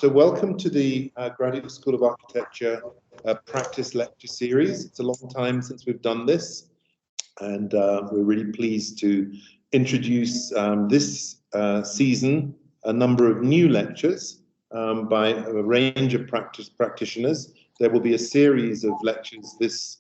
So welcome to the Graduate School of Architecture practice lecture series. It's a long time since we've done this, and we're really pleased to introduce this season a number of new lectures by a range of practitioners. There will be a series of lectures this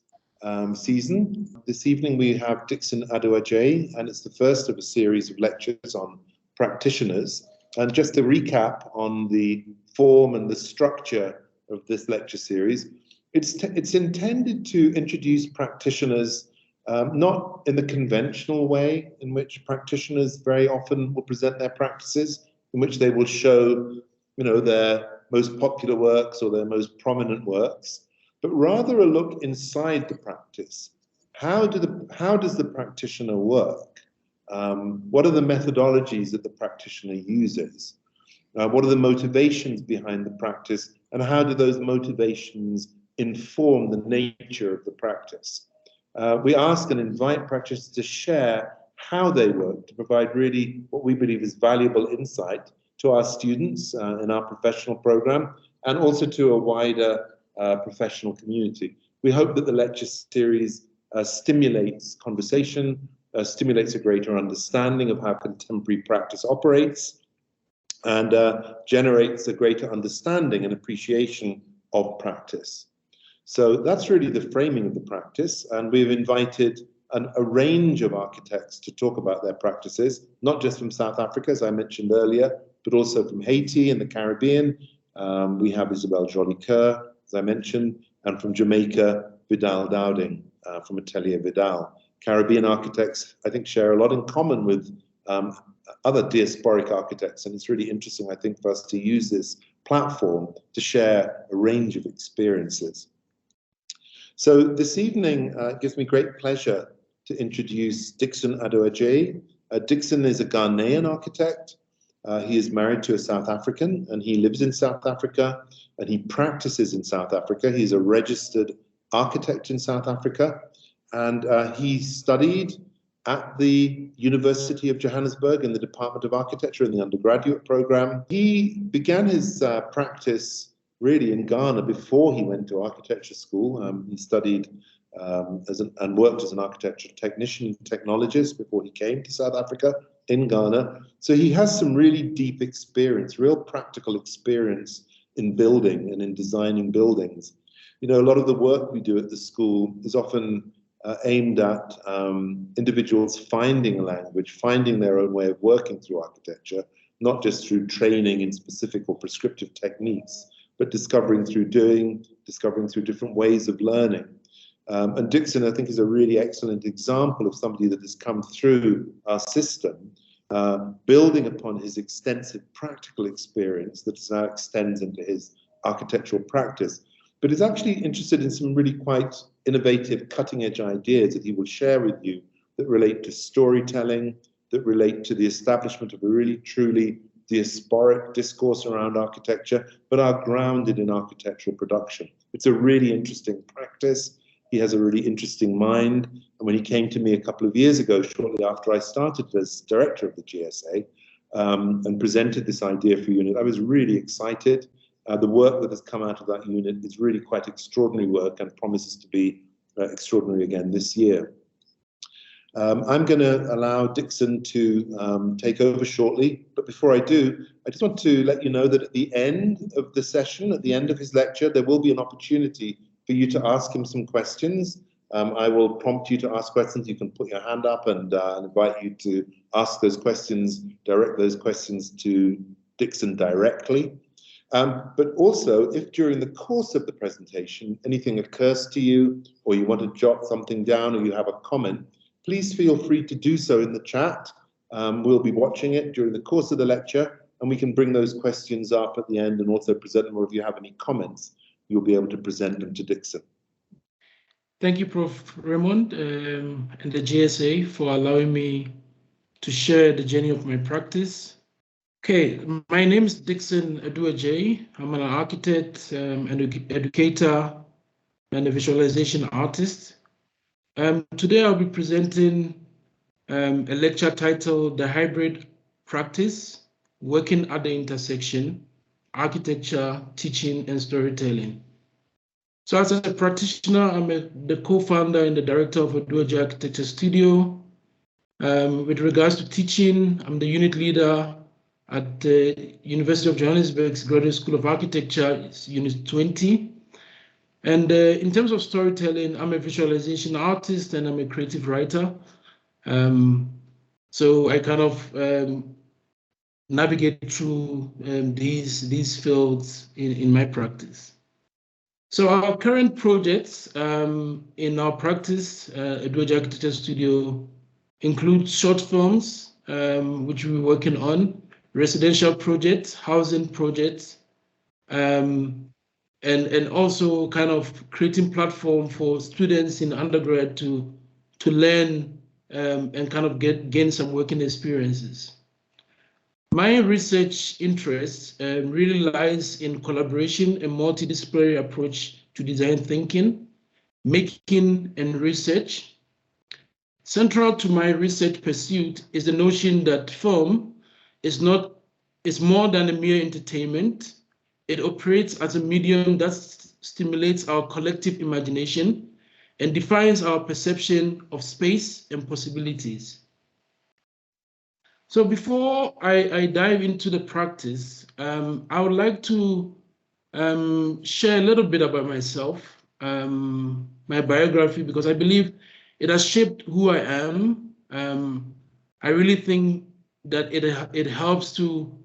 season. This evening we have Dickson Adu-Agyei, and it's the first of a series of lectures on practitioners. And just to recap on the form and the structure of this lecture series, it's intended to introduce practitioners not in the conventional way in which practitioners very often will present their practices, in which they will show, their most popular works or their most prominent works, but rather a look inside the practice. How does the practitioner work? What are the methodologies that the practitioner uses? What are the motivations behind the practice, and how do those motivations inform the nature of the practice? We ask and invite practitioners to share how they work, to provide really what we believe is valuable insight to our students in our professional program, and also to a wider professional community. We hope that the lecture series stimulates conversation, stimulates a greater understanding of how contemporary practice operates, and generates a greater understanding and appreciation of practice. So that's really the framing of the practice, and we've invited a range of architects to talk about their practices, not just from South Africa, as I mentioned earlier, but also from Haiti and the Caribbean. We have Isabelle Joly-Kerr, as I mentioned, and from Jamaica, Vidal Dowding from Atelier Vidal. Caribbean architects, I think, share a lot in common with other diasporic architects, and it's really interesting, I think, for us to use this platform to share a range of experiences. So this evening, it gives me great pleasure to introduce Dickson Adu-Agyei. Dickson is a Ghanaian architect. He is married to a South African, and he lives in South Africa, and he practices in South Africa. He's a registered architect in South Africa, and he studied at the University of Johannesburg in the Department of Architecture in the undergraduate program. He began his practice really in Ghana before he went to architecture school. He studied and worked as an architecture technician, technologist before he came to South Africa in Ghana. So he has some really deep experience, real practical experience in building and in designing buildings. A lot of the work we do at the school is often aimed at individuals finding a language, finding their own way of working through architecture, not just through training in specific or prescriptive techniques, but discovering through doing, discovering through different ways of learning. And Dickson, I think, is a really excellent example of somebody that has come through our system, building upon his extensive practical experience that now extends into his architectural practice, but is actually interested in some really quite innovative, cutting-edge ideas that he will share with you that relate to storytelling, that relate to the establishment of a really, truly diasporic discourse around architecture, but are grounded in architectural production. It's a really interesting practice. He has a really interesting mind. And when he came to me a couple of years ago, shortly after I started as director of the GSA, and presented this idea for unit, I was really excited. The work that has come out of that unit is really quite extraordinary work and promises to be extraordinary again this year. I'm going to allow Dickson to take over shortly, but before I do, I just want to let you know that at the end of the session, at the end of his lecture, there will be an opportunity for you to ask him some questions. I will prompt you to ask questions. You can put your hand up and invite you to ask those questions, direct those questions to Dickson directly. But also, if during the course of the presentation anything occurs to you, or you want to jot something down, or you have a comment, please feel free to do so in the chat. We'll be watching it during the course of the lecture, and we can bring those questions up at the end and also present them, or if you have any comments, you'll be able to present them to Dickson. Thank you, Prof. Raymond, and the GSA for allowing me to share the journey of my practice. Okay, my name is Dickson Adu-Agyei. I'm an architect, an educator, and a visualization artist. Today I'll be presenting a lecture titled The Hybrid Practice, Working at the Intersection, architecture, teaching, and storytelling. So as a practitioner, I'm the co-founder and the director of Adu-Agyei Architecture Studio. With regards to teaching, I'm the unit leader at the University of Johannesburg's Graduate School of Architecture, it's Unit 20. And in terms of storytelling, I'm a visualization artist and I'm a creative writer. So I kind of navigate through these fields in my practice. So our current projects in our practice, Adu-Agyei Architecture Studio, include short films, which we're working on, residential projects, housing projects, and also kind of creating platform for students in undergrad to learn and kind of gain some working experiences. My research interest really lies in collaboration and multidisciplinary approach to design thinking, making, and research. Central to my research pursuit is the notion that film is more than a mere entertainment. It operates as a medium that stimulates our collective imagination and defines our perception of space and possibilities. So before I dive into the practice, I would like to share a little bit about myself, my biography, because I believe it has shaped who I am. I really think that it helps to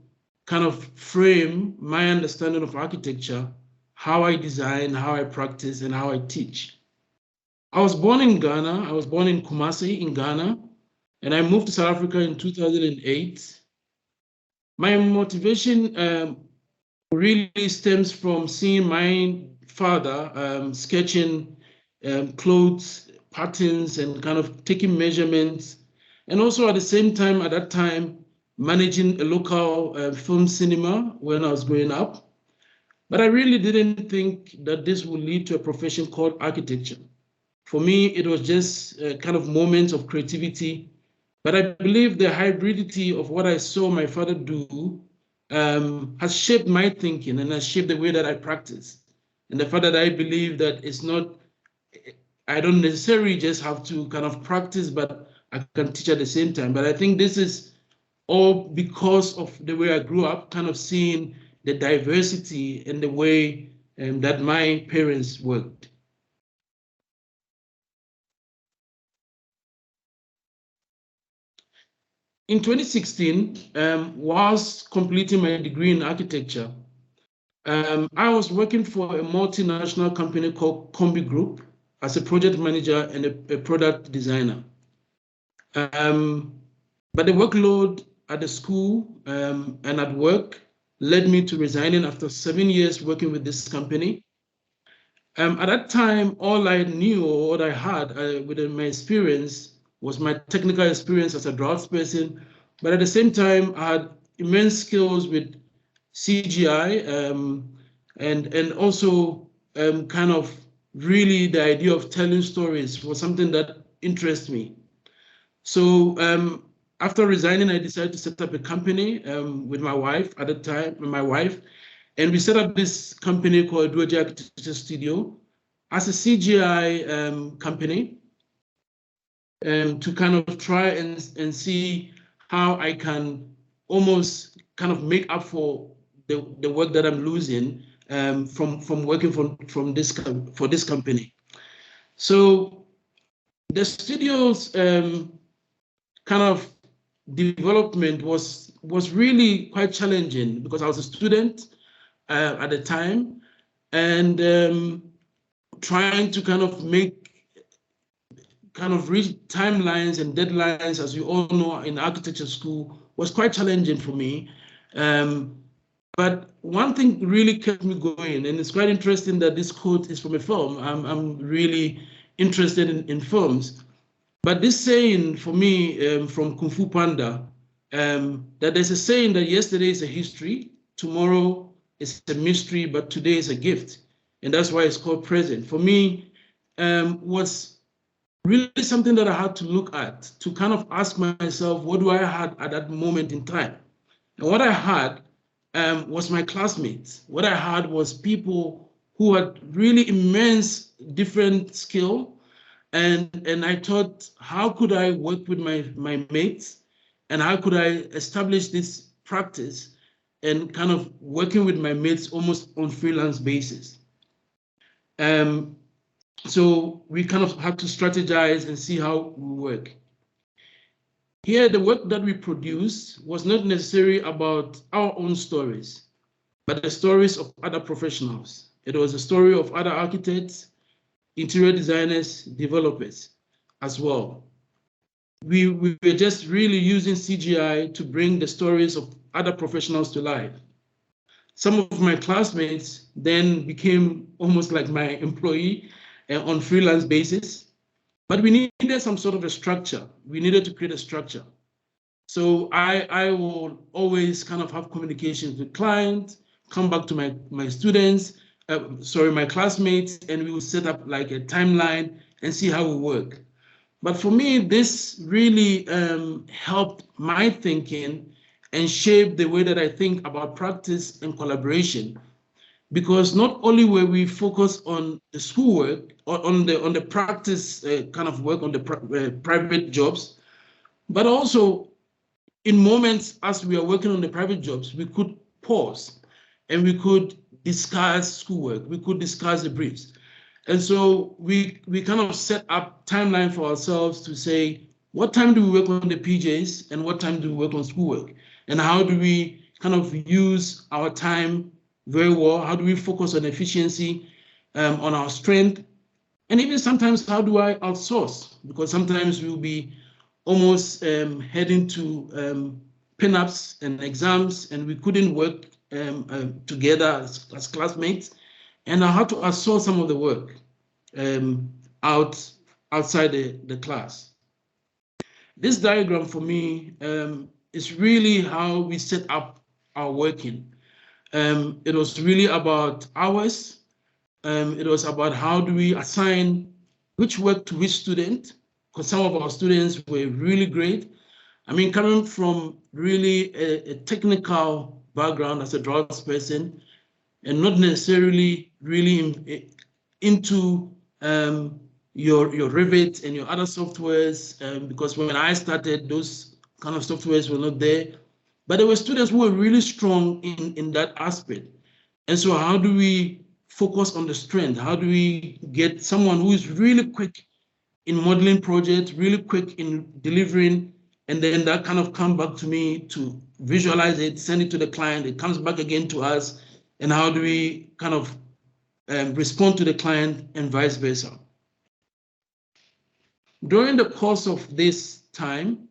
kind of frame my understanding of architecture, how I design, how I practice, and how I teach. I was born in Ghana. I was born in Kumasi in Ghana. And I moved to South Africa in 2008. My motivation really stems from seeing my father sketching clothes, patterns, and kind of taking measurements. And also at the same time, at that time, managing a local film cinema when I was growing up. But I really didn't think that this would lead to a profession called architecture. For me, it was just kind of moments of creativity. But I believe the hybridity of what I saw my father do has shaped my thinking and has shaped the way that I practice. And the fact that I believe that it's not, I don't necessarily just have to kind of practice, but I can teach at the same time. But I think this is all because of the way I grew up, kind of seeing the diversity and the way that my parents worked. In 2016, whilst completing my degree in architecture, I was working for a multinational company called Combi Group as a project manager and a product designer. But the workload at the school and at work led me to resigning after 7 years working with this company. At that time, all I knew or what I had within my experience was my technical experience as a draftsperson, but at the same time, I had immense skills with CGI and also kind of really the idea of telling stories was something that interests me. So after resigning, I decided to set up a company with my wife at the time, and we set up this company called Adu-Agyei Architecture Studio as a CGI company to kind of try and see how I can almost kind of make up for the work that I'm losing from working for this company. So the studio's kind of development was really quite challenging because I was a student at the time, and trying to kind of reach timelines and deadlines, as you all know, in architecture school was quite challenging for me. But one thing really kept me going, and it's quite interesting that this quote is from a film. I'm really interested in films. But this saying for me from Kung Fu Panda, that there's a saying that yesterday is a history, tomorrow is a mystery, but today is a gift. And that's why it's called present. For me, was really something that I had to look at, to kind of ask myself, what do I have at that moment in time? And what I had was my classmates. What I had was people who had really immense different skill. And I thought, how could I work with my mates, and how could I establish this practice and kind of working with my mates almost on freelance basis. So we kind of had to strategize and see how we work. Here, the work that we produced was not necessarily about our own stories, but the stories of other professionals. It was a story of other architects, interior designers, developers as well. We were just really using CGI to bring the stories of other professionals to life. Some of my classmates then became almost like my employee on freelance basis, but we needed some sort of a structure. We needed to create a structure. So I will always kind of have communications with clients, come back to my students, my classmates, and we will set up like a timeline and see how we work. But for me, this really helped my thinking and shaped the way that I think about practice and collaboration. Because not only were we focused on the schoolwork or on the practice kind of work on the private jobs, but also in moments as we are working on the private jobs, we could pause and we could discuss schoolwork, we could discuss the briefs. And so we kind of set up timeline for ourselves to say, what time do we work on the PJs and what time do we work on schoolwork? And how do we kind of use our time very well? How do we focus on efficiency, on our strength? And even sometimes, how do I outsource? Because sometimes we'll be almost heading to pin-ups and exams, and we couldn't work together as classmates. And I had to outsource some of the work outside the class. This diagram for me is really how we set up our working. It was really about hours. It was about how do we assign which work to which student, because some of our students were really great. I mean, coming from really a technical background as a draftsperson, and not necessarily really into your Revit and your other softwares, because when I started, those kind of softwares were not there. But there were students who were really strong in that aspect. And so how do we focus on the strength? How do we get someone who is really quick in modeling projects, really quick in delivering, and then that kind of come back to me to visualize it, send it to the client, it comes back again to us, and how do we kind of respond to the client and vice versa. During the course of this time,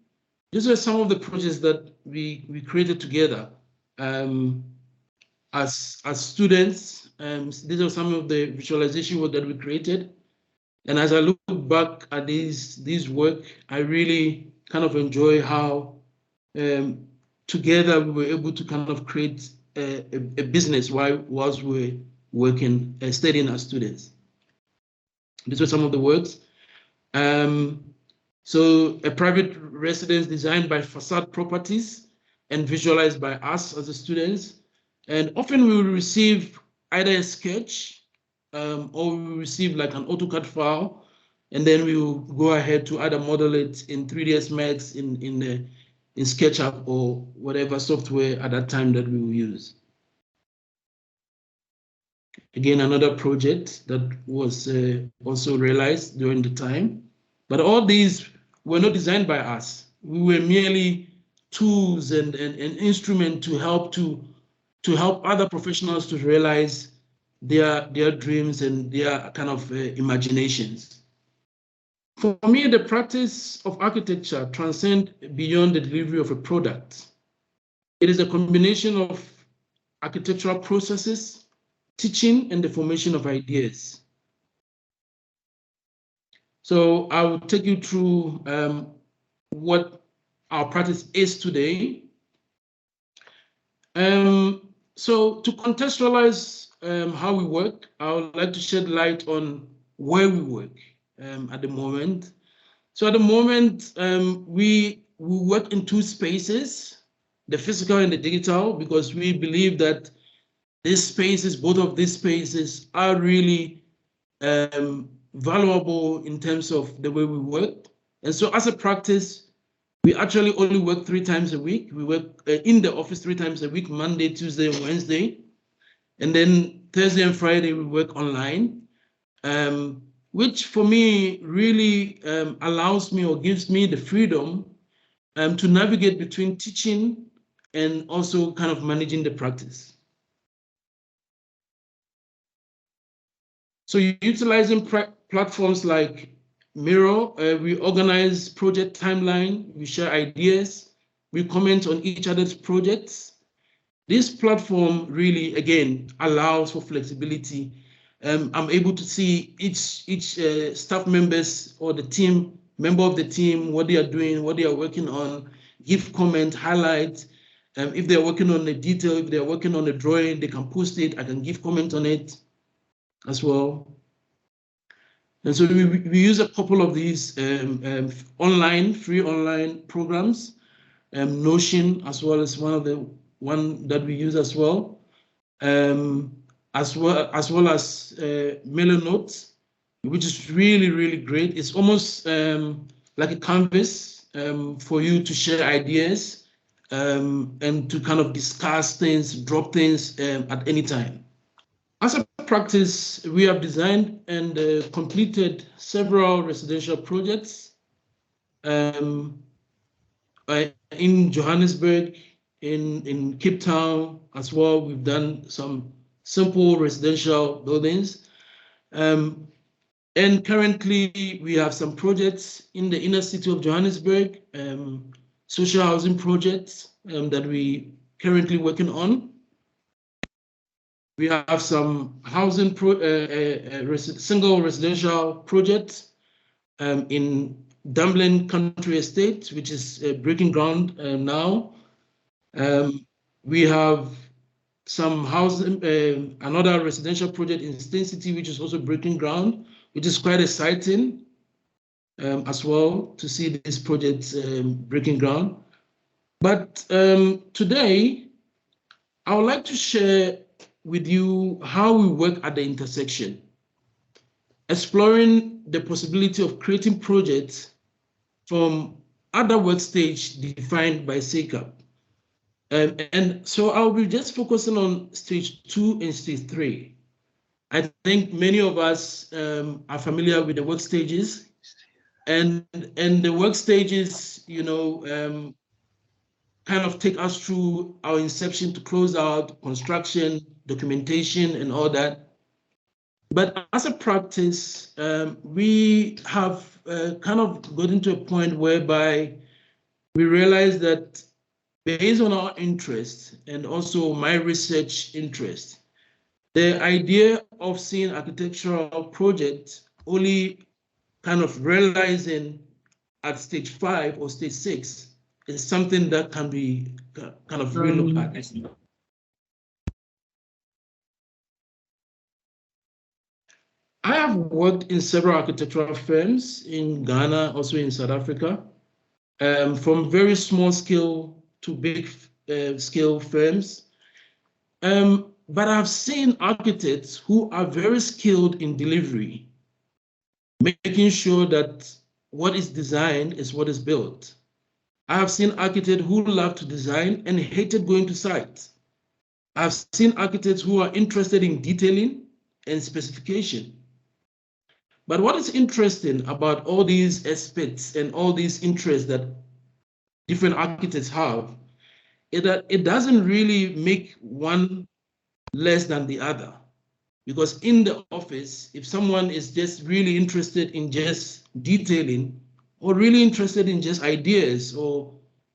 these are some of the projects that we created together as students. These are some of the visualization work that we created. And as I look back at these work, I really kind of enjoy how together we were able to kind of create a business whilst we're working, studying as students. These were some of the works. So a private residence designed by Facade Properties and visualized by us as the students. And often we will receive either a sketch or we will receive like an AutoCAD file, and then we will go ahead to either model it in 3ds Max, in SketchUp, or whatever software at that time that we will use. Again, another project that was also realized during the time. But all these were not designed by us. We were merely tools and instrument to help other professionals to realize their dreams and their kind of imaginations. For me, the practice of architecture transcends beyond the delivery of a product. It is a combination of architectural processes, teaching, and the formation of ideas. So I will take you through what our practice is today. So to contextualize how we work, I would like to shed light on where we work at the moment. So at the moment, we work in 2 spaces. the physical and the digital, because we believe that these spaces, both of these spaces, are really valuable in terms of the way we work. And so as a practice, we actually only work 3 times a week. We work in the office 3 times a week, Monday, Tuesday, and Wednesday. And then Thursday and Friday, we work online, which for me really allows me or gives me the freedom to navigate between teaching and also kind of managing the practice. So utilizing platforms like Miro, we organize project timeline, we share ideas, we comment on each other's projects. This platform really, again, allows for flexibility. I'm able to see each staff members or the team, member of the team, what they are doing, what they are working on, give comment, highlight. If they're working on a detail, if they're working on a drawing, they can post it, I can give comment on it as well. And so we use a couple of these free online programs, Notion as well as one that we use as well as Mailer Notes, which is really great. It's almost like a canvas for you to share ideas and to kind of discuss things, drop things at any time. As a practice, we have designed and completed several residential projects in Johannesburg, in Cape Town as well. We've done some simple residential buildings. And currently, we have some projects in the inner city of Johannesburg, social housing projects that we currently working on. We have some housing single residential projects in Dublin Country Estate, which is breaking ground now. We have some housing, another residential project in Stain City, which is also breaking ground, which is quite exciting as well to see these projects breaking ground. But today, I would like to share with you how we work at the intersection, exploring the possibility of creating projects from other work stage defined by SACAP. And so I'll be just focusing on stage 2 and stage 3. I think many of us are familiar with the work stages, and the work stages, you know, kind of take us through our inception to close out, construction, documentation, and all that. But as a practice, we have kind of gotten to a point whereby we realize that based on our interest and also my research interest, the idea of seeing architectural projects only kind of realizing at stage 5 or stage 6 is something that can be kind of relooked at. I have worked in several architectural firms in Ghana, also in South Africa, from very small scale to big scale firms. But I've seen architects who are very skilled in delivery, making sure that what is designed is what is built. I have seen architects who love to design and hated going to site. I've seen architects who are interested in detailing and specification. But what is interesting about all these aspects and all these interests that different architects have is that it doesn't really make one less than the other. Because in the office, if someone is just really interested in just detailing, or really interested in just ideas, or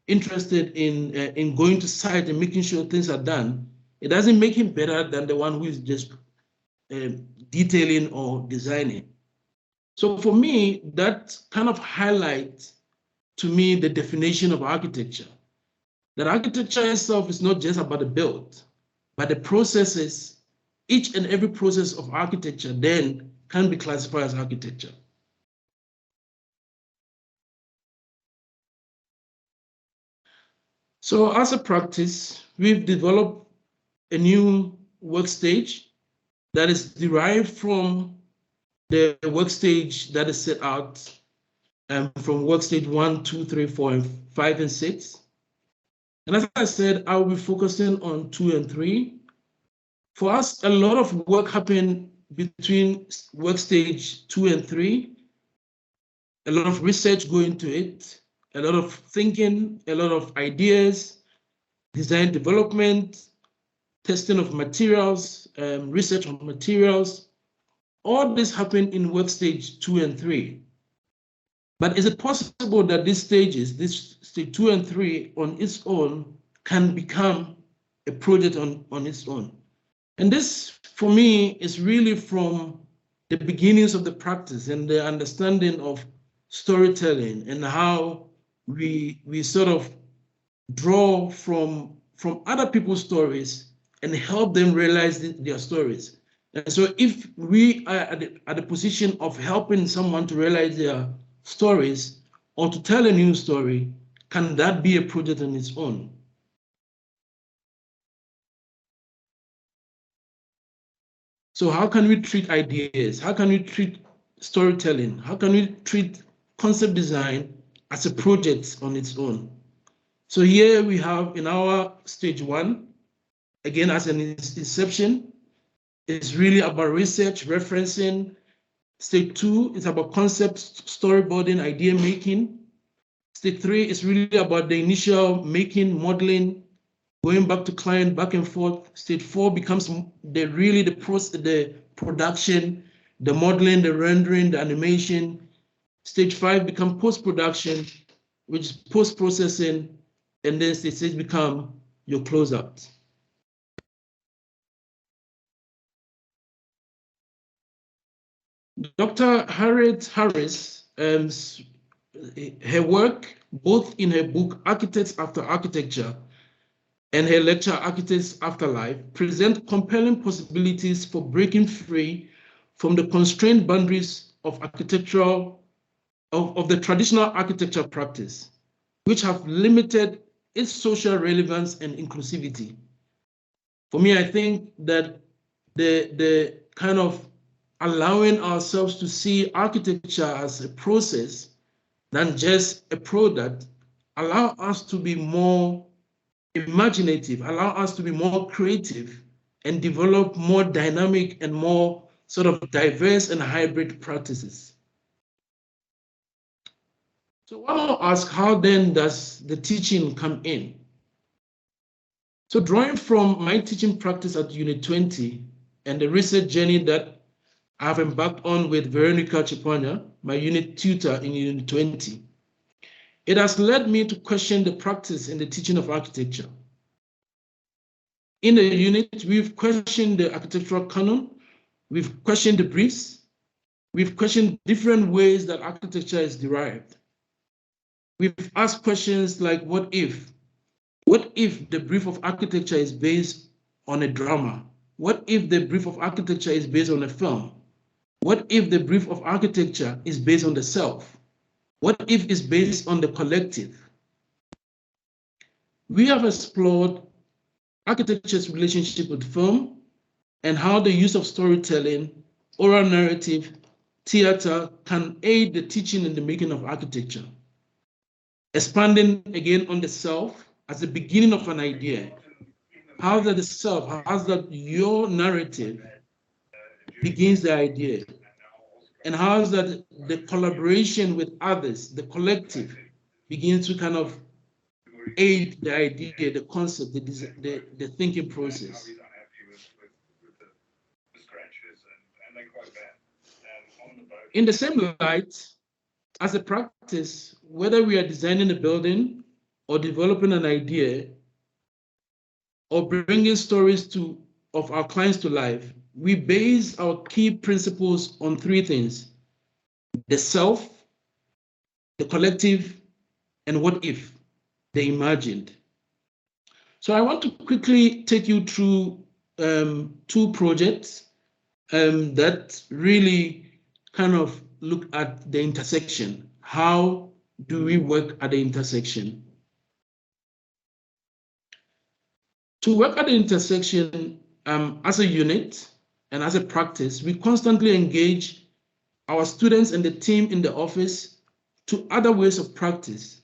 interested in going to site and making sure things are done, it doesn't make him better than the one who is just detailing or designing. So for me, that kind of highlights to me the definition of architecture. That architecture itself is not just about the build, but the processes, each and every process of architecture then can be classified as architecture. So as a practice, we've developed a new work stage that is derived from the work stage that is set out from work stage 1, 2, 3, 4, and 5, and 6. And as I said, I will be focusing on 2 and 3. For us, a lot of work happened between work stage 2 and 3. A lot of research go into it, a lot of thinking, a lot of ideas, design development, testing of materials, research on materials. All this happened in work stage 2 and 3. But is it possible that these stages, this stage 2 and 3 on its own, can become a project on its own? And this, for me, is really from the beginnings of the practice and the understanding of storytelling and how we sort of draw from other people's stories and help them realize their stories. And so if we are at the position of helping someone to realize their stories or to tell a new story, can that be a project on its own? So how can we treat ideas? How can we treat storytelling? How can we treat concept design as a project on its own? So here we have in our stage 1, again, as an inception, it's really about research, referencing. Stage 2 is about concept storyboarding, idea making. Stage 3 is really about the initial making, modeling, going back to client, back and forth. Stage 4 becomes the production, the modeling, the rendering, the animation. Stage 5 becomes post-production, which is post-processing, and then stage 6 become your closeout. Dr. Harriet Harris, her work, both in her book Architects After Architecture and her lecture Architects Afterlife, present compelling possibilities for breaking free from the constrained boundaries of the traditional architecture practice, which have limited its social relevance and inclusivity. For me, I think that the kind of allowing ourselves to see architecture as a process than just a product allow us to be more imaginative, allow us to be more creative and develop more dynamic and more sort of diverse and hybrid practices. So I want to ask, how then does the teaching come in? So drawing from my teaching practice at Unit 20 and the research journey that I have embarked on with Veronica Chipanya, my unit tutor in Unit 20, it has led me to question the practice in the teaching of architecture. In the unit, we've questioned the architectural canon, we've questioned the briefs, we've questioned different ways that architecture is derived. We've asked questions like, what if? What if the brief of architecture is based on a drama? What if the brief of architecture is based on a film? What if the brief of architecture is based on the self? What if it's based on the collective? We have explored architecture's relationship with film and how the use of storytelling, oral narrative, theater can aid the teaching and the making of architecture. Expanding again on the self as the beginning of an idea. How that the self, how that your narrative begins the idea, and how is that the collaboration with others, the collective, begins to kind of aid the idea, the concept, the thinking process. In the same light, as a practice, whether we are designing a building or developing an idea or bringing stories of our clients to life, we base our key principles on 3 things: the self, the collective, and what if, the imagined. So I want to quickly take you through 2 projects that really kind of look at the intersection. How do we work at the intersection? To work at the intersection as a unit and as a practice, we constantly engage our students and the team in the office to other ways of practice.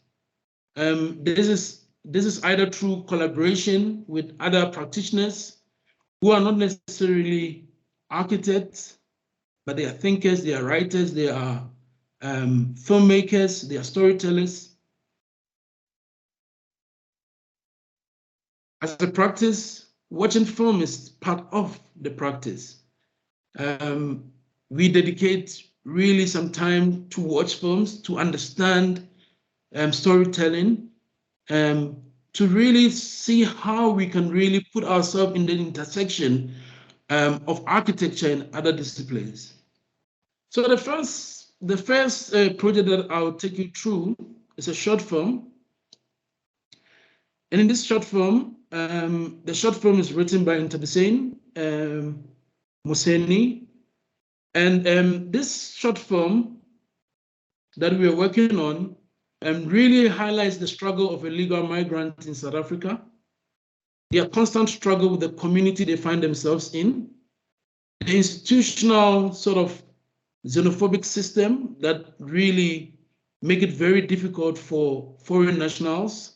This is either through collaboration with other practitioners who are not necessarily architects, but they are thinkers, they are writers, they are filmmakers, they are storytellers. As a practice, watching film is part of the practice. We dedicate really some time to watch films, to understand storytelling, to really see how we can really put ourselves in the intersection of architecture and other disciplines. So the first project that I'll take you through is a short film. And in this short film, the short film is written by Dickson Adu-Agyei. And this short film that we are working on really highlights the struggle of illegal migrants in South Africa, their constant struggle with the community they find themselves in, the institutional sort of xenophobic system that really make it very difficult for foreign nationals.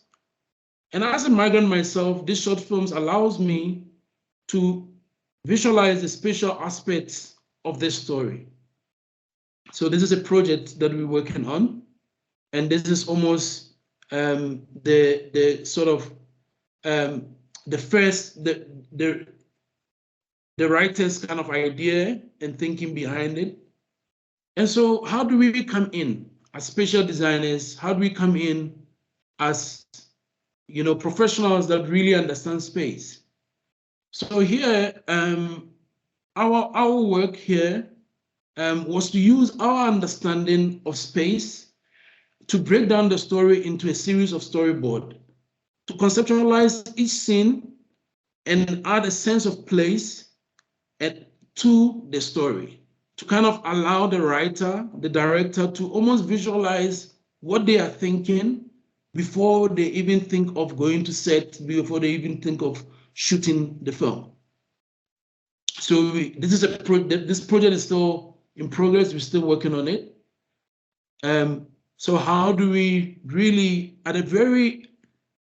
And as a migrant myself, this short films allows me to visualize the spatial aspects of this story. So this is a project that we're working on, and this is almost the sort of the writer's kind of idea and thinking behind it. And so how do we come in as spatial designers? How do we come in as professionals that really understand space? So here, our work here was to use our understanding of space to break down the story into a series of storyboards, to conceptualize each scene and add a sense of place to the story, to kind of allow the writer, the director, to almost visualize what they are thinking before they even think of going to set, before they even think of shooting the film. So this project is still in progress. We're still working on it. So how do we really, at a very,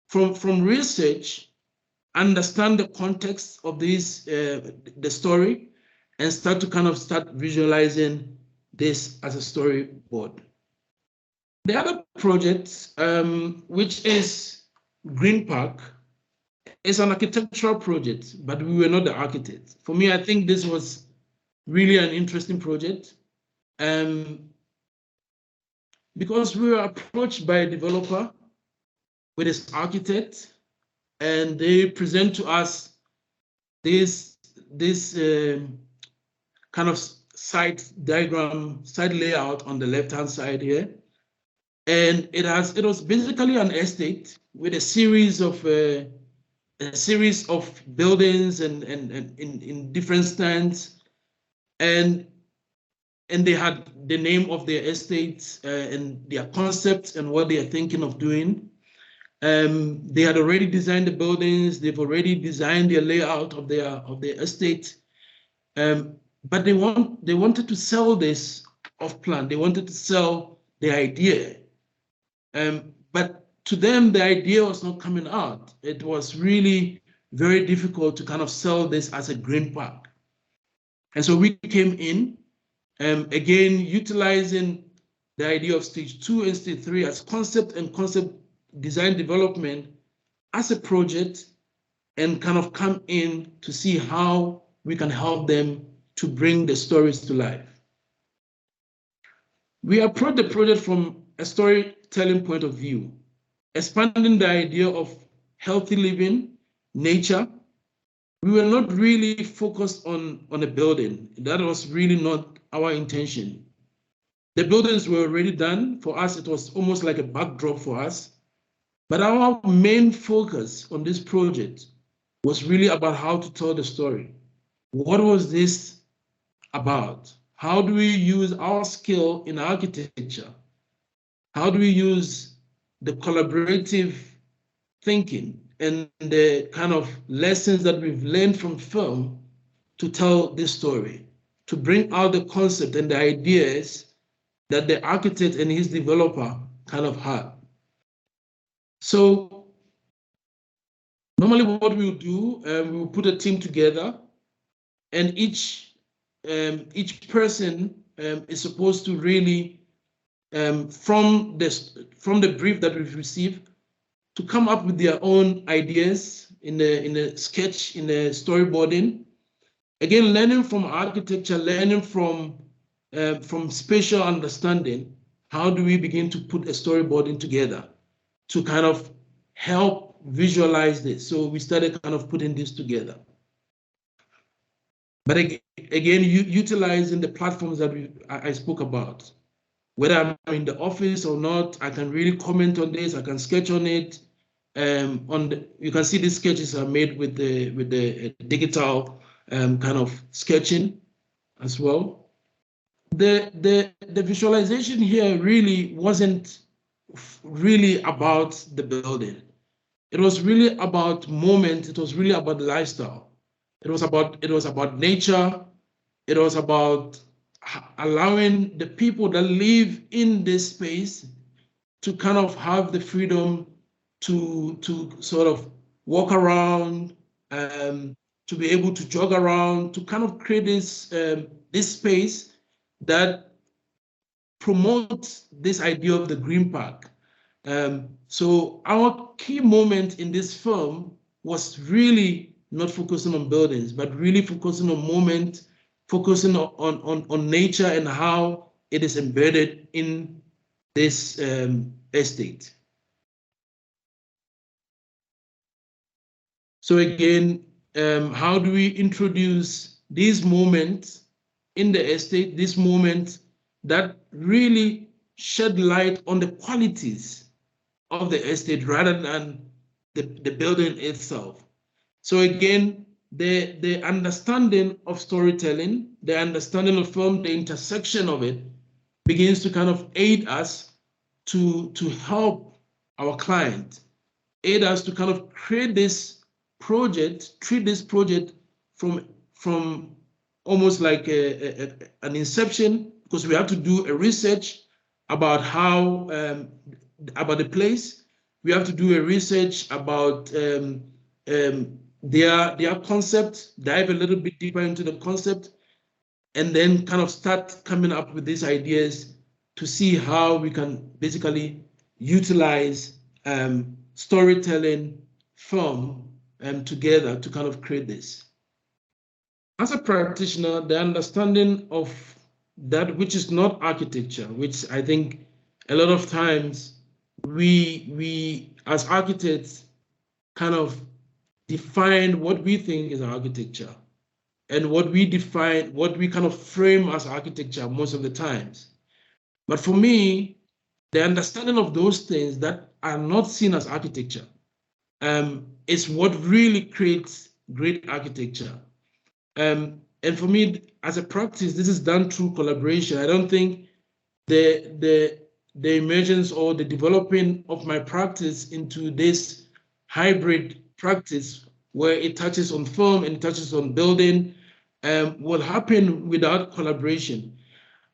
from research, understand the context of this, the story, and start visualizing this as a storyboard. The other project, which is Green Park, is an architectural project, but we were not the architect. For me, I think this was really an interesting project, because we were approached by a developer with his architect, and they present to us this kind of site diagram, site layout on the left-hand side here. And it was basically an estate with a series of buildings and in different stands, and they had the name of their estates and their concepts and what they are thinking of doing. They had already designed the buildings. They've already designed their layout of their estate, but they wanted to sell this off plan. They wanted to sell the idea. But to them, the idea was not coming out. It was really very difficult to kind of sell this as a green park. And so we came in, again, utilizing the idea of stage 2 and stage 3 as concept and concept design development as a project, and kind of come in to see how we can help them to bring the stories to life. We approached the project from a storytelling point of view, expanding the idea of healthy living, nature. We were not really focused on a building. That was really not our intention. The buildings were already done. For us, it was almost like a backdrop for us. But our main focus on this project was really about how to tell the story. What was this about? How do we use our skill in architecture? How do we use the collaborative thinking and the kind of lessons that we've learned from film to tell this story, to bring out the concept and the ideas that the architect and his developer kind of had. So normally what we'll do, we'll put a team together, and each person is supposed to really, from the brief that we've received, to come up with their own ideas in a sketch, in a storyboarding. Again, learning from architecture, learning from spatial understanding. How do we begin to put a storyboarding together to kind of help visualize this? So we started kind of putting this together. But again, utilizing the platforms that I spoke about. Whether I'm in the office or not, I can really comment on this. I can sketch on it. You can see these sketches are made with the digital kind of sketching as well. The visualization here really wasn't really about the building. It was really about moment. It was really about lifestyle. It was about nature. It was about allowing the people that live in this space to kind of have the freedom to sort of walk around, to be able to jog around, to kind of create this space that promotes this idea of the green park. So our key moment in this film was really not focusing on buildings, but really focusing on moment, focusing on nature and how it is embedded in this estate. So again, how do we introduce these moments in the estate, this moment that really shed light on the qualities of the estate rather than the building itself? So again, the understanding of storytelling, the understanding of film, the intersection of it begins to kind of aid us to help our client, aid us to kind of create this project, treat this project from almost like an inception, because we have to do a research about how, about the place. We have to do a research about their concept, dive a little bit deeper into the concept, and then kind of start coming up with these ideas to see how we can basically utilize storytelling, film, together to kind of create this. As a practitioner, the understanding of that which is not architecture, which I think a lot of times we as architects kind of define what we think is architecture and what we define, what we kind of frame as architecture most of the times. But for me, the understanding of those things that are not seen as architecture is what really creates great architecture. And for me, as a practice, this is done through collaboration. I don't think the emergence or the developing of my practice into this hybrid practice where it touches on film and it touches on building will happen without collaboration.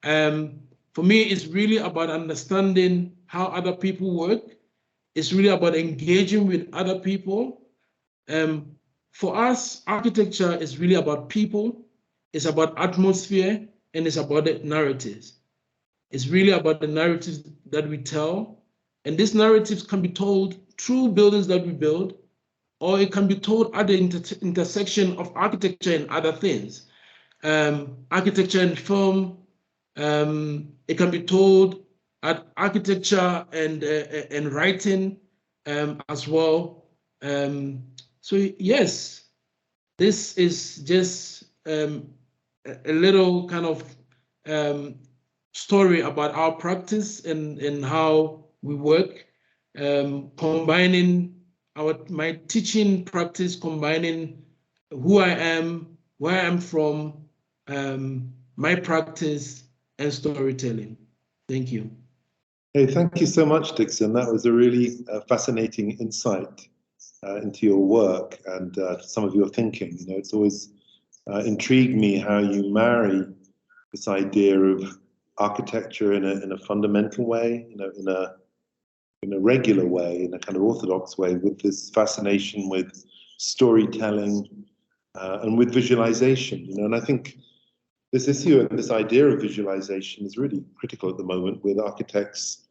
For me, it's really about understanding how other people work. It's really about engaging with other people. For us, architecture is really about people. It's about atmosphere, and it's about the narratives. It's really about the narratives that we tell. And these narratives can be told through buildings that we build, or it can be told at the intersection of architecture and other things. Architecture and film, it can be told at architecture and writing as well. So yes, this is just a little kind of story about our practice and how we work, combining my teaching practice, combining who I am, where I'm from, my practice, and storytelling. Thank you. Hey, thank you so much, Dickson. That was a really fascinating insight. into your work and some of your thinking. You know, it's always intrigued me how you marry this idea of architecture in a fundamental way, you know, in a regular way, in a kind of orthodox way, with this fascination with storytelling and with visualization. You know, and I think this issue and this idea of visualization is really critical at the moment, with architects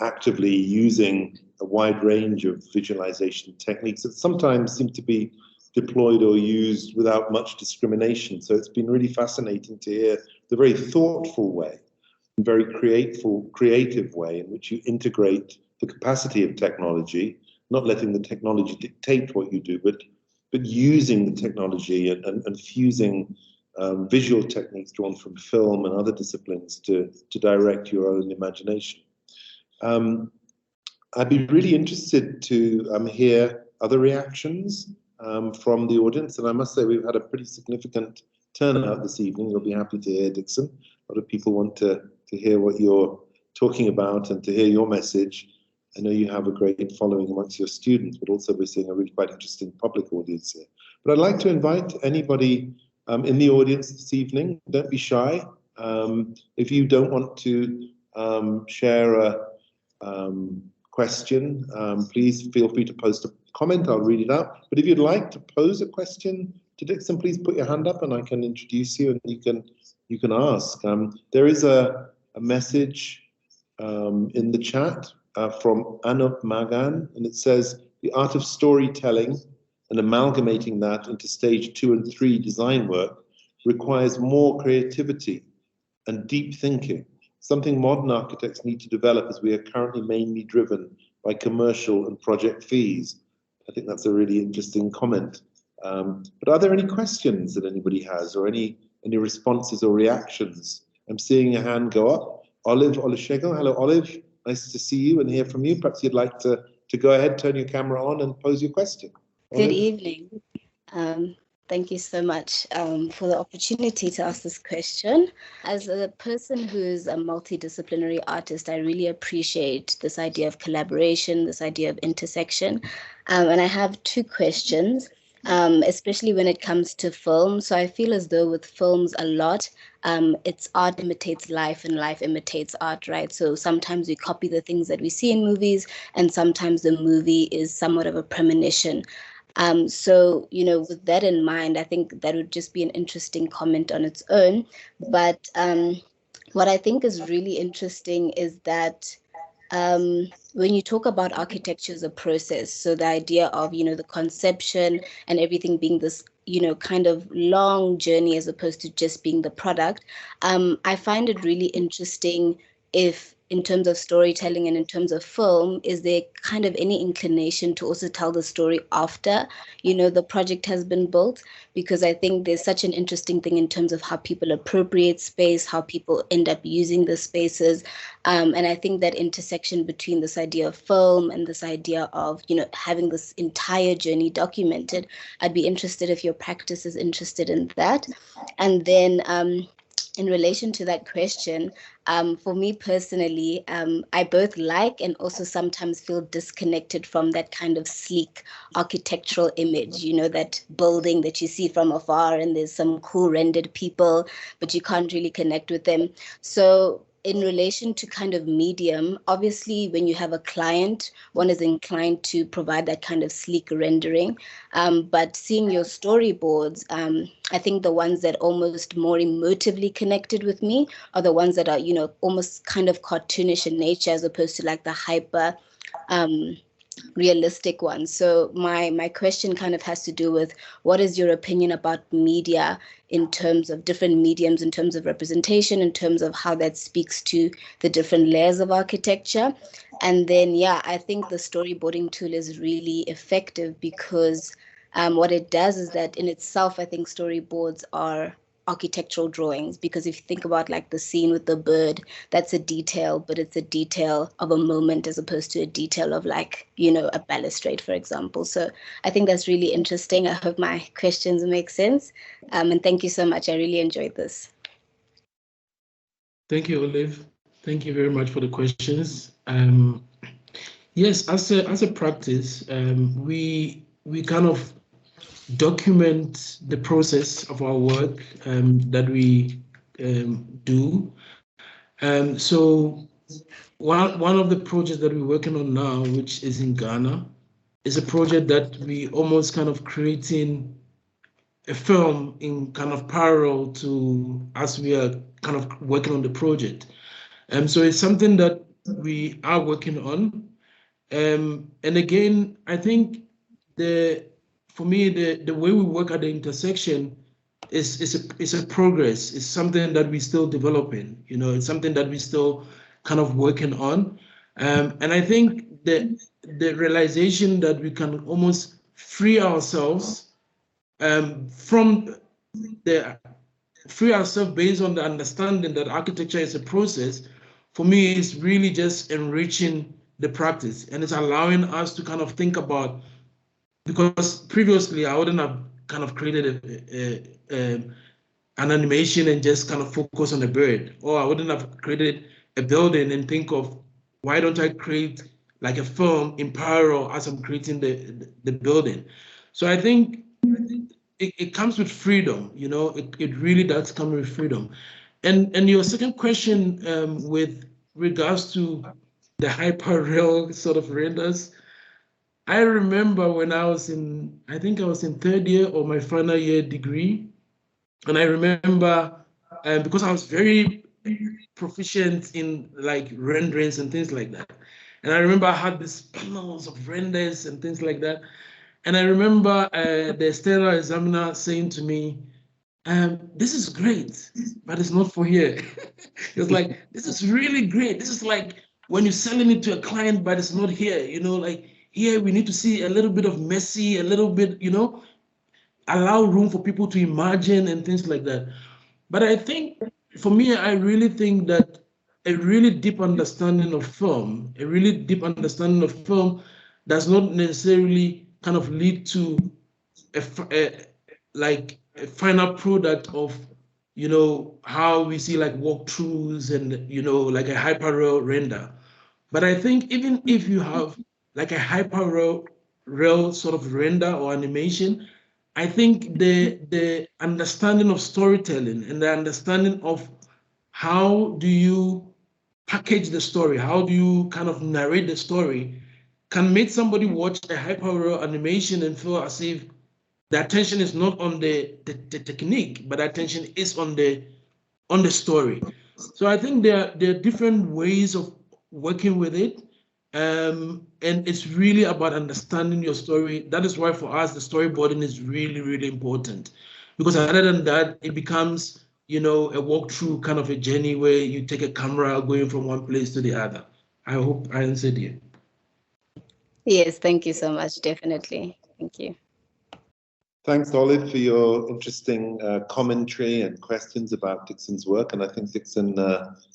actively using a wide range of visualization techniques that sometimes seem to be deployed or used without much discrimination. So it's been really fascinating to hear the very thoughtful way and very creative way in which you integrate the capacity of technology, not letting the technology dictate what you do, but using the technology and fusing visual techniques drawn from film and other disciplines to direct your own imagination. I'd be really interested to hear other reactions from the audience, and I must say we've had a pretty significant turnout this evening. You'll be happy to hear, Dickson. A lot of people want to hear what you're talking about and to hear your message. I know you have a great following amongst your students, but also we're seeing a really quite interesting public audience here. But I'd like to invite anybody in the audience this evening. Don't be shy. If you don't want to share a question, please feel free to post a comment. I'll read it out. But if you'd like to pose a question to Dickson, please put your hand up and I can introduce you and you can ask. There is a message in the chat from Anup Magan, and it says, the art of storytelling and amalgamating that into stage 2 and 3 design work requires more creativity and deep thinking, something modern architects need to develop as we are currently mainly driven by commercial and project fees. I think that's a really interesting comment. But are there any questions that anybody has, or any responses or reactions? I'm seeing a hand go up. Olive Olusegun. Hello, Olive. Nice to see you and hear from you. Perhaps you'd like to go ahead, turn your camera on and pose your question. Olive? Good evening. Thank you so much for the opportunity to ask this question. As a person who's a multidisciplinary artist, I really appreciate this idea of collaboration, this idea of intersection. And I have 2 questions, especially when it comes to film. So I feel as though with films a lot, it's art imitates life and life imitates art, right? So sometimes we copy the things that we see in movies, and sometimes the movie is somewhat of a premonition. So, you know, with that in mind, I think that would just be an interesting comment on its own. But what I think is really interesting is that when you talk about architecture as a process, so the idea of, you know, the conception and everything being this, you know, kind of long journey as opposed to just being the product, I find it really interesting if, in terms of storytelling and in terms of film, is there kind of any inclination to also tell the story after, you know, the project has been built? Because I think there's such an interesting thing in terms of how people appropriate space, how people end up using the spaces. And I think that intersection between this idea of film and this idea of, you know, having this entire journey documented, I'd be interested if your practice is interested in that. And then in relation to that question, for me personally, I both like and also sometimes feel disconnected from that kind of sleek architectural image, you know, that building that you see from afar and there's some cool rendered people, but you can't really connect with them. So in relation to kind of medium, obviously when you have a client, one is inclined to provide that kind of sleek rendering. But seeing your storyboards, I think the ones that almost more emotively connected with me are the ones that are, you know, almost kind of cartoonish in nature as opposed to like the hyper realistic ones. So my question kind of has to do with, what is your opinion about media in terms of different mediums, in terms of representation, in terms of how that speaks to the different layers of architecture? And then, yeah, I think the storyboarding tool is really effective because what it does is that in itself, I think storyboards are architectural drawings, because if you think about like the scene with the bird, that's a detail, but it's a detail of a moment as opposed to a detail of like, you know, a balustrade, for example. So I think that's really interesting. I hope my questions make sense. And thank you so much. I really enjoyed this. Thank you, Olive. Thank you very much for the questions. Yes, as a practice, we kind of document the process of our work that we do. So one of the projects that we're working on now, which is in Ghana, is a project that we almost kind of creating a film in kind of parallel to as we are kind of working on the project. So it's something that we are working on. And again, I think for me, the way we work at the intersection is a progress. It's something that we're still developing. It's something that we're still kind of working on. And I think the realization that we can almost free ourselves from free ourselves based on the understanding that architecture is a process, for me, is really just enriching the practice, and it's allowing us to kind of think about, because previously I wouldn't have kind of created an animation and just kind of focus on a bird, or I wouldn't have created a building and think of, why don't I create like a film in parallel as I'm creating the building? So I think it comes with freedom, it really does come with freedom. And your second question, with regards to the hyperreal sort of renders, I remember when I think I was in third year or my final year degree, and I remember because I was very proficient in like renderings and things like that. And I remember I had these panels of renders and things like that. And I remember the external examiner saying to me, this is great, but it's not for here. It was like, this is really great. This is like when you're selling it to a client, but it's not here, like here we need to see a little bit of messy, a little bit, allow room for people to imagine and things like that. But I think for me, I really think that a really deep understanding of film, does not necessarily kind of lead to like a final product of how we see like walkthroughs and like a hyperreal render. But I think even if you have like a hyperreal sort of render or animation, I think the understanding of storytelling and the understanding of how do you package the story, how do you kind of narrate the story, can make somebody watch a hyperreal animation and feel as if the attention is not on the technique, but attention is on the story. So I think there are different ways of working with it. And it's really about understanding your story. That is why for us, the storyboarding is really, really important. Because other than that, it becomes, a walkthrough kind of a journey where you take a camera going from one place to the other. I hope I answered you. Yes, thank you so much. Definitely. Thank you. Thanks, Olive, for your interesting commentary and questions about Dickson's work. And I think Dickson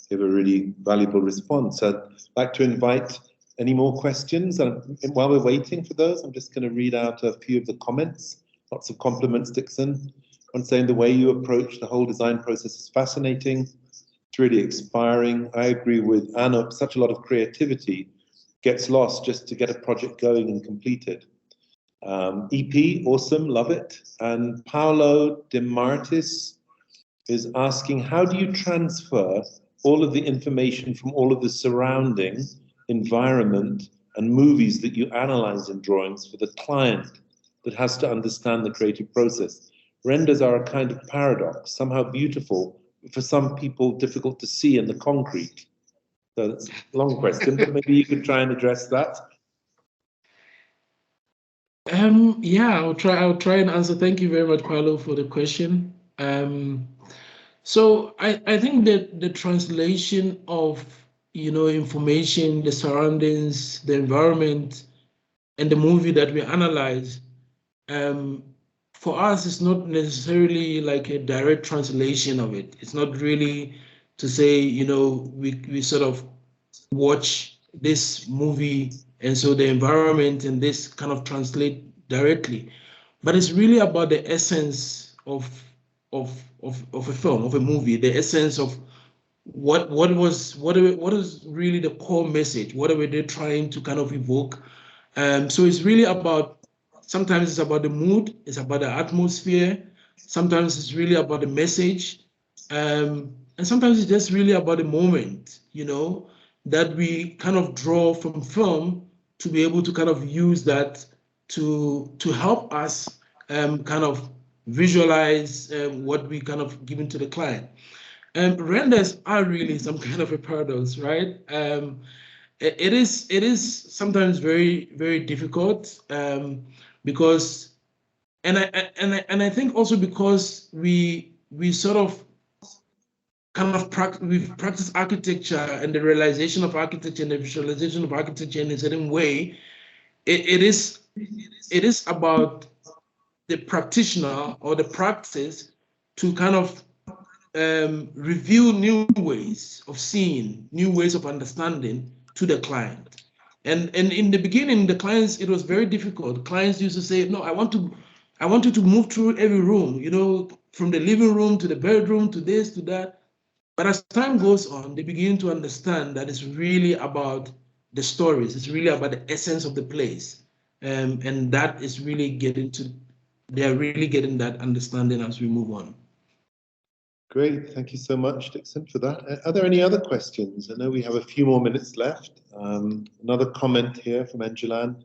gave a really valuable response. I'd like to invite any more questions. And while we're waiting for those, I'm just going to read out a few of the comments. Lots of compliments, Dickson, on saying the way you approach the whole design process is fascinating. It's really inspiring. I agree with Anup, such a lot of creativity gets lost just to get a project going and completed. EP, awesome, love it. And Paolo De Martis is asking, how do you transfer all of the information from all of the surrounding environment and movies that you analyze in drawings for the client that has to understand the creative process? Renders are a kind of paradox, somehow beautiful, but for some people difficult to see in the concrete. So that's a long question, but maybe you could try and address that. Yeah, I'll try and answer. Thank you very much, Paolo, for the question. So I think that the translation of information, the surroundings, the environment, and the movie that we analyze, for us, it's not necessarily like a direct translation of it. It's not really to say, we sort of watch this movie, and so the environment and this kind of translate directly. But it's really about the essence of a film, of a movie, the essence of what is really the core message? What are they trying to kind of evoke? So it's really about, sometimes it's about the mood, it's about the atmosphere, sometimes it's really about the message, and sometimes it's just really about the moment, that we kind of draw from film to be able to kind of use that to help us kind of visualize what we kind of given to the client. Renders are really some kind of a paradox, right? It is sometimes very, very difficult, because, and I think also because we sort of kind of we've practiced architecture and the realization of architecture and the visualization of architecture in a certain way. It is about the practitioner or the practice to kind of reveal new ways of seeing, new ways of understanding to the client. And in the beginning, the clients, it was very difficult. Clients used to say, no, I want you to move through every room, from the living room to the bedroom to this to that. But as time goes on, they begin to understand that it's really about the stories. It's really about the essence of the place. And that is really they're really getting that understanding as we move on. Great, thank you so much, Dickson, for that. Are there any other questions? I know we have a few more minutes left. Another comment here from Angelan,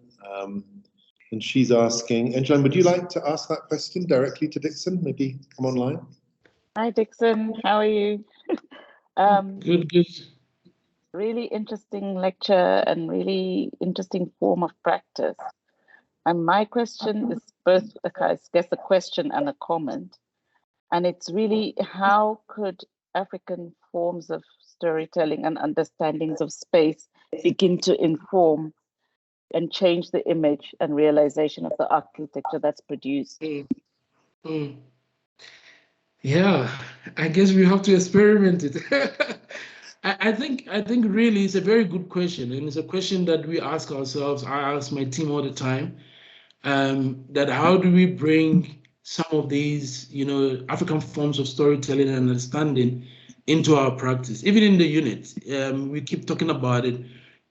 and she's asking, Angelan, would you like to ask that question directly to Dickson? Maybe come online. Hi, Dickson, how are you? Good. Really interesting lecture and really interesting form of practice. And my question is both, I guess, a question and a comment. And it's really, how could African forms of storytelling and understandings of space begin to inform and change the image and realization of the architecture that's produced? Yeah, I guess we have to experiment it. I think really it's a very good question, and it's a question that we ask ourselves. I ask my team all the time, that how do we bring some of these, African forms of storytelling and understanding into our practice, even in the unit. We keep talking about it.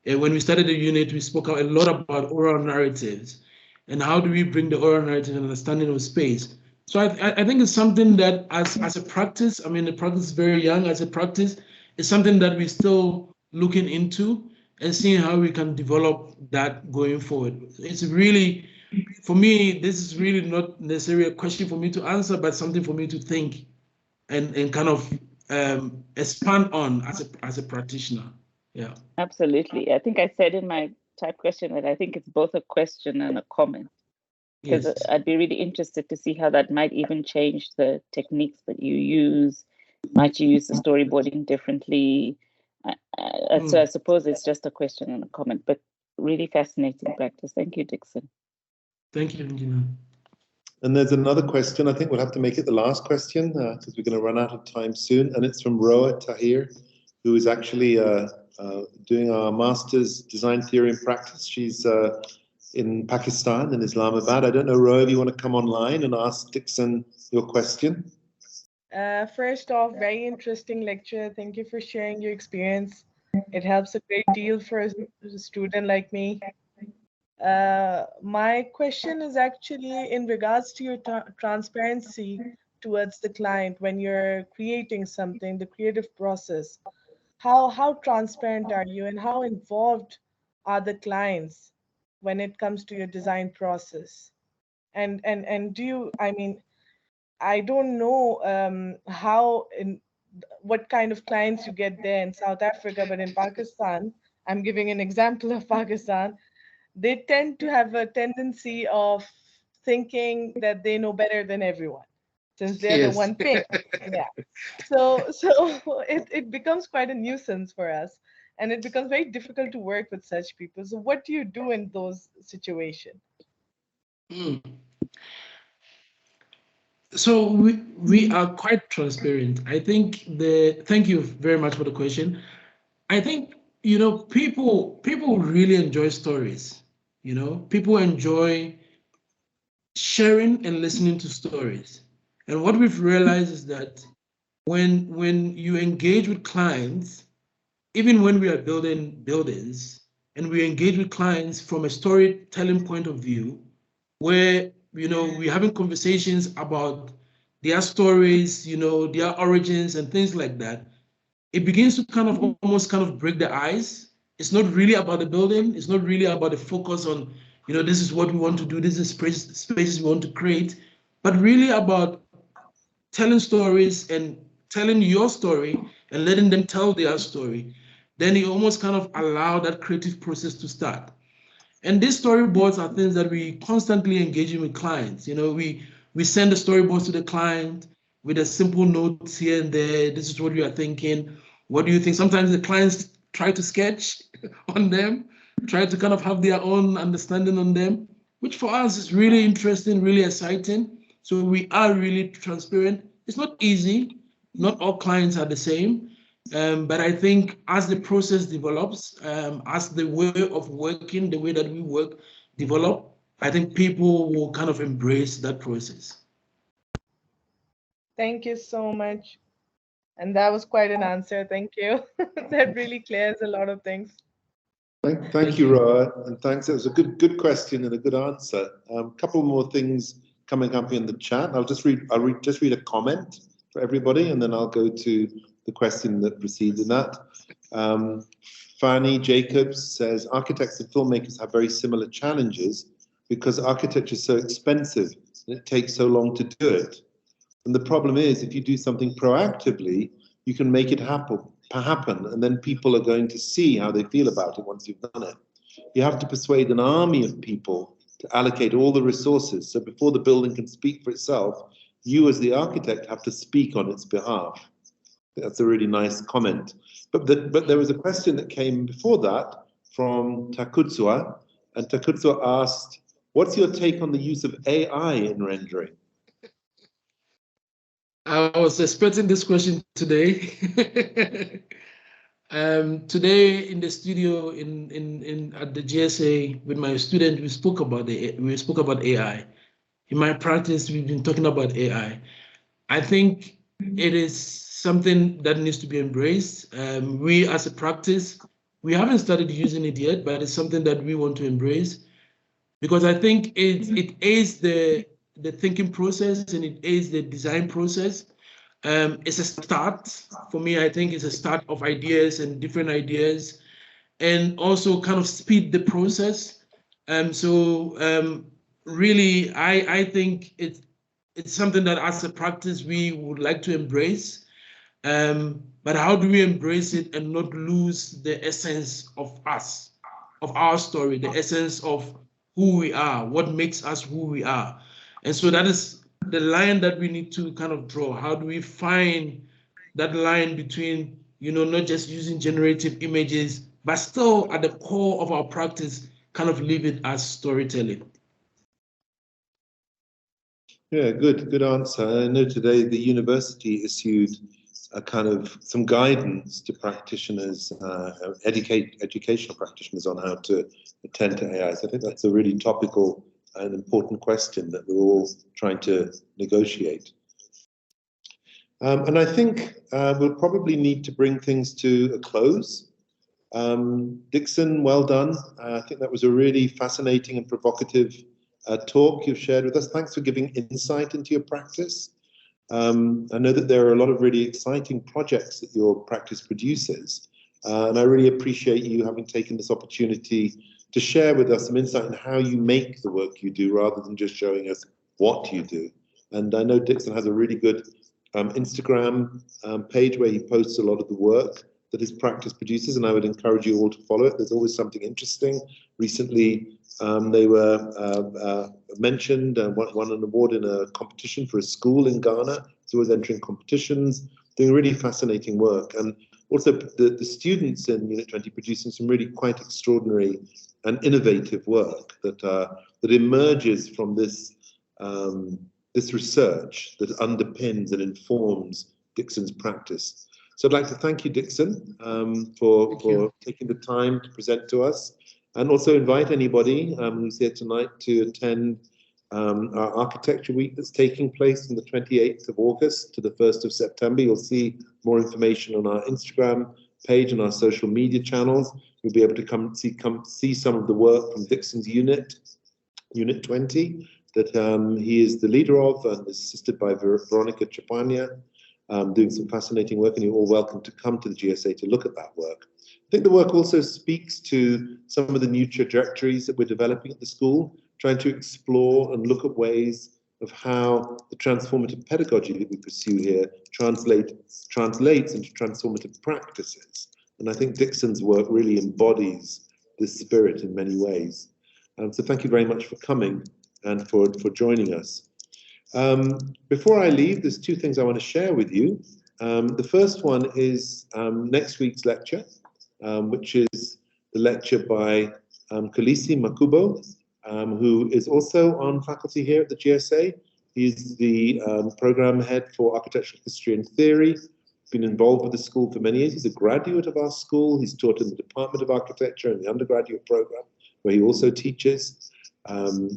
When we started the unit, we spoke a lot about oral narratives, and how do we bring the oral narrative and understanding of space. So I think it's something that as a practice, the practice is very young. As a practice, it's something that we're still looking into and seeing how we can develop that going forward. It's really, for me, this is really not necessarily a question for me to answer, but something for me to think and kind of expand on as a practitioner. Yeah. Absolutely. I think I said in my type question that I think it's both a question and a comment. Because yes, I'd be really interested to see how that might even change the techniques that you use. Might you use the storyboarding differently? So I suppose it's just a question and a comment, but really fascinating practice. Thank you, Dickson. Thank you, Regina. And there's another question. I think we'll have to make it the last question because we're going to run out of time soon. And it's from Roa Tahir, who is actually doing our master's design theory and practice. She's in Pakistan, in Islamabad. I don't know, Roa, if you want to come online and ask Dickson your question. First off, very interesting lecture. Thank you for sharing your experience. It helps a great deal for a student like me. My question is actually in regards to your transparency towards the client when you're creating something, the creative process. How transparent are you and how involved are the clients when it comes to your design process? And do you, I don't know what kind of clients you get there in South Africa, but in Pakistan, I'm giving an example of Pakistan, they tend to have a tendency of thinking that they know better than everyone, since they're the one paying. Yeah. So it becomes quite a nuisance for us, and it becomes very difficult to work with such people. So what do you do in those situations? So we are quite transparent. I think thank you very much for the question. I think, people really enjoy stories. People enjoy sharing and listening to stories. And what we've realized is that when you engage with clients, even when we are building buildings, and we engage with clients from a storytelling point of view, where we're having conversations about their stories, their origins and things like that, it begins to kind of almost kind of break the ice. It's not really about the building. It's not really about the focus on, this is what we want to do. This is spaces we want to create, but really about telling stories and telling your story and letting them tell their story. Then you almost kind of allow that creative process to start. And these storyboards are things that we constantly engage in with clients. We send the storyboards to the client with a simple notes here and there. This is what we are thinking. What do you think? Sometimes the clients try to sketch on them, try to kind of have their own understanding on them, which for us is really interesting, really exciting. So we are really transparent. It's not easy. Not all clients are the same. But I think as the process develops, as the way of working, the way that we work develop, I think people will kind of embrace that process. Thank you so much. And that was quite an answer. Thank you. That really clears a lot of things. Thank you, Roa, and thanks. It was a good question and a good answer. A couple more things coming up in the chat. I'll just read a comment for everybody, and then I'll go to the question that preceded that. Fanny Jacobs says, architects and filmmakers have very similar challenges because architecture is so expensive and it takes so long to do it. And the problem is, if you do something proactively, you can make it happen, and then people are going to see how they feel about it once you've done it. You have to persuade an army of people to allocate all the resources. So before the building can speak for itself, you as the architect have to speak on its behalf. That's a really nice comment. But there was a question that came before that from Takutsua, and Takutsua asked, what's your take on the use of AI in rendering? I was expecting this question today. Today in the studio at the GSA with my student, we spoke about AI. In my practice, we've been talking about AI. I think it is something that needs to be embraced. We as a practice, we haven't started using it yet, but it's something that we want to embrace because I think it aids the thinking process and it aids the design process. It's a start for me. I think it's a start of ideas and different ideas, and also kind of speed the process. Really, I think it's something that as a practice we would like to embrace. But how do we embrace it and not lose the essence of us, of our story, the essence of who we are, what makes us who we are? And so that is the line that we need to kind of draw. How do we find that line between, not just using generative images, but still at the core of our practice, kind of leave it as storytelling? Yeah, good answer. I know today the university issued a kind of some guidance to practitioners, educational practitioners on how to attend to AI. So I think that's a really topical and important question that we're all trying to negotiate. And I think we'll probably need to bring things to a close. Dickson, well done. I think that was a really fascinating and provocative talk you've shared with us. Thanks for giving insight into your practice. I know that there are a lot of really exciting projects that your practice produces, and I really appreciate you having taken this opportunity to share with us some insight on how you make the work you do rather than just showing us what you do. And I know Dickson has a really good Instagram page where he posts a lot of the work that his practice produces, and I would encourage you all to follow it. There's always something interesting. Recently, they were mentioned and won an award in a competition for a school in Ghana. So was entering competitions, doing really fascinating work. And also the students in Unit 20 producing some really quite extraordinary and innovative work that emerges from this this research that underpins and informs Dickson's practice. So I'd like to thank you, Dickson, for taking the time to present to us, and also invite anybody who's here tonight to attend our Architecture Week that's taking place from the 28th of August to the 1st of September. You'll see more information on our Instagram page and our social media channels. You'll be able to come see some of the work from Dickson's Unit 20, that he is the leader of and is assisted by Veronica Chapania, doing some fascinating work, and you're all welcome to come to the GSA to look at that work. I think the work also speaks to some of the new trajectories that we're developing at the school, trying to explore and look at ways of how the transformative pedagogy that we pursue here translates into transformative practices. And I think Dickson's work really embodies this spirit in many ways. So thank you very much for coming and for joining us. Before I leave, there's two things I want to share with you. The first one is next week's lecture, which is the lecture by Kolisi Makubo, who is also on faculty here at the GSA. He's the program head for architectural history and theory, been involved with the school for many years. He's a graduate of our school. He's taught in the Department of Architecture and the undergraduate program, where he also teaches.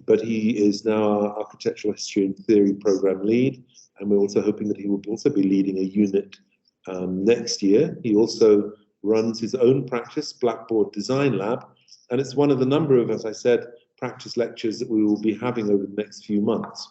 But he is now our architectural history and theory program lead, and we're also hoping that he will also be leading a unit next year. He also runs his own practice, Blackboard Design Lab, and it's one of the number of, as I said, practice lectures that we will be having over the next few months.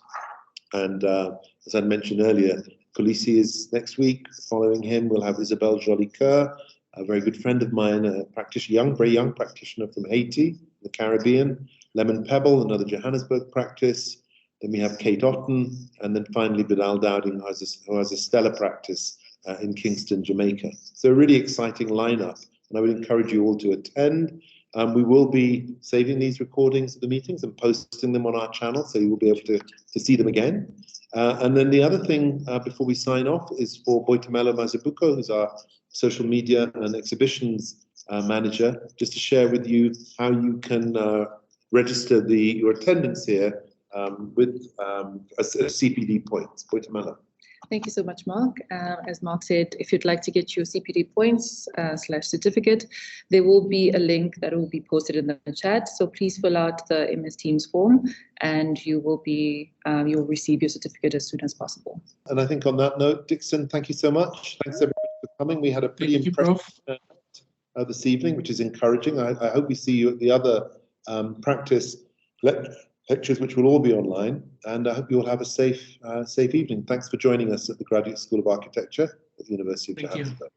And as I mentioned earlier, Kolisi is next week. Following him, we'll have Isabelle Joly-Coeur, a very good friend of mine, a practitioner, very young practitioner from Haiti, the Caribbean. Lemon Pebble, another Johannesburg practice. Then we have Kate Otten, and then finally Bilal Dowding, who has a stellar practice in Kingston, Jamaica. So a really exciting lineup, and I would encourage you all to attend. We will be saving these recordings of the meetings and posting them on our channel, so you will be able to see them again. And then the other thing before we sign off is for Boitumelo Mazabuko, who's our social media and exhibitions manager, just to share with you how you can register your attendance here with a CPD points. Boitumelo. Thank you so much, Mark. As Mark said, if you'd like to get your CPD points / certificate, there will be a link that will be posted in the chat. So please fill out the MS Teams form, and you will receive your certificate as soon as possible. And I think on that note, Dickson, thank you so much. Thanks everybody for coming. We had a pretty impressive this evening, which is encouraging. I hope we see you at the other practice lectures, which will all be online, and I hope you all have a safe evening. Thanks for joining us at the Graduate School of Architecture at the University of Johannesburg.